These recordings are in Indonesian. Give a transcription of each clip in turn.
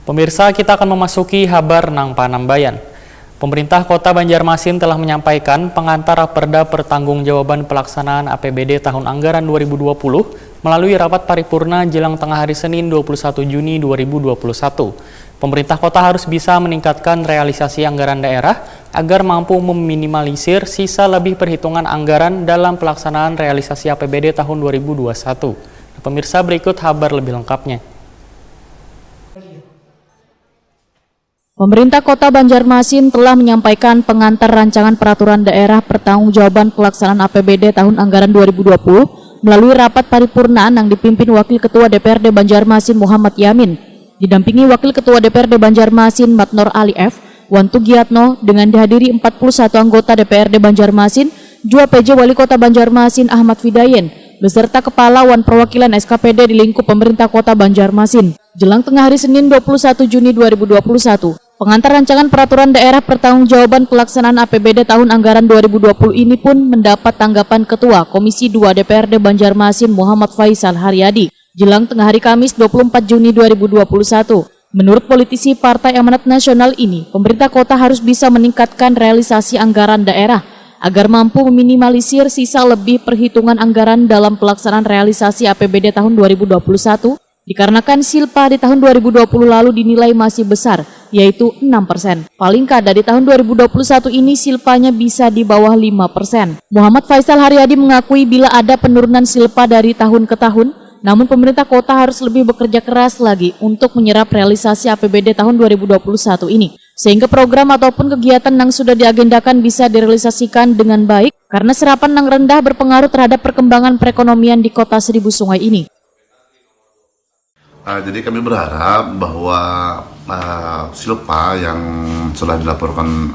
Pemirsa, kita akan memasuki Habar Nang Panambayan. Pemerintah Kota Banjarmasin telah menyampaikan pengantar Raperda Pertanggungjawaban Pelaksanaan APBD tahun anggaran 2020 melalui rapat paripurna jelang tengah hari Senin 21 Juni 2021. Pemerintah kota harus bisa meningkatkan realisasi anggaran daerah agar mampu meminimalisir sisa lebih perhitungan anggaran dalam pelaksanaan realisasi APBD tahun 2021. Pemirsa, berikut kabar lebih lengkapnya. Pemerintah Kota Banjarmasin telah menyampaikan pengantar rancangan peraturan daerah pertanggungjawaban pelaksanaan APBD tahun anggaran 2020 melalui rapat paripurnaan yang dipimpin Wakil Ketua DPRD Banjarmasin Muhammad Yamin, didampingi Wakil Ketua DPRD Banjarmasin Matnor Ali F, Wan Tugiatno dengan dihadiri 41 anggota DPRD Banjarmasin, Jua PJ Wali Kota Banjarmasin Ahmad Fidayen, beserta Kepala Wan Perwakilan SKPD di lingkup pemerintah Kota Banjarmasin. Jelang tengah hari Senin 21 Juni 2021, pengantar rancangan peraturan daerah pertanggungjawaban pelaksanaan APBD tahun anggaran 2020 ini pun mendapat tanggapan Ketua Komisi 2 DPRD Banjarmasin Muhammad Faisal Haryadi. Jelang tengah hari Kamis 24 Juni 2021, menurut politisi Partai Amanat Nasional ini, pemerintah kota harus bisa meningkatkan realisasi anggaran daerah agar mampu meminimalisir sisa lebih perhitungan anggaran dalam pelaksanaan realisasi APBD tahun 2021, dikarenakan silpa di tahun 2020 lalu dinilai masih besar, yaitu 6%. Paling kada di tahun 2021 ini silpanya bisa di bawah 5%. Muhammad Faisal Haryadi mengakui bila ada penurunan silpa dari tahun ke tahun, namun pemerintah kota harus lebih bekerja keras lagi untuk menyerap realisasi APBD tahun 2021 ini, sehingga program ataupun kegiatan yang sudah diagendakan bisa direalisasikan dengan baik, karena serapan yang rendah berpengaruh terhadap perkembangan perekonomian di kota Seribu Sungai ini. Jadi kami berharap bahwa silpa yang sudah dilaporkan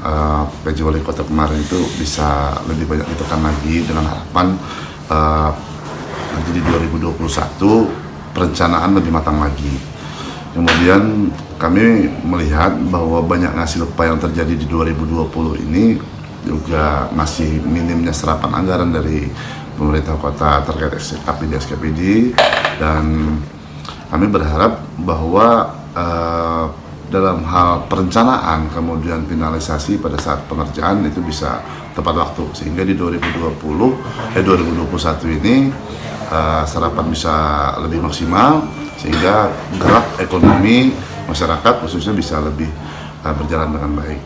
PJ Wali Kota kemarin itu bisa lebih banyak ditekan lagi dengan harapan nanti di 2021 perencanaan lebih matang lagi. Kemudian kami melihat bahwa banyaknya silpa yang terjadi di 2020 ini juga masih minimnya serapan anggaran dari pemerintah kota terkait SKPD dan kami berharap bahwa dalam hal perencanaan kemudian finalisasi pada saat pengerjaan itu bisa tepat waktu, sehingga di 2021 ini serapan bisa lebih maksimal, sehingga gerak ekonomi masyarakat khususnya bisa lebih berjalan dengan baik.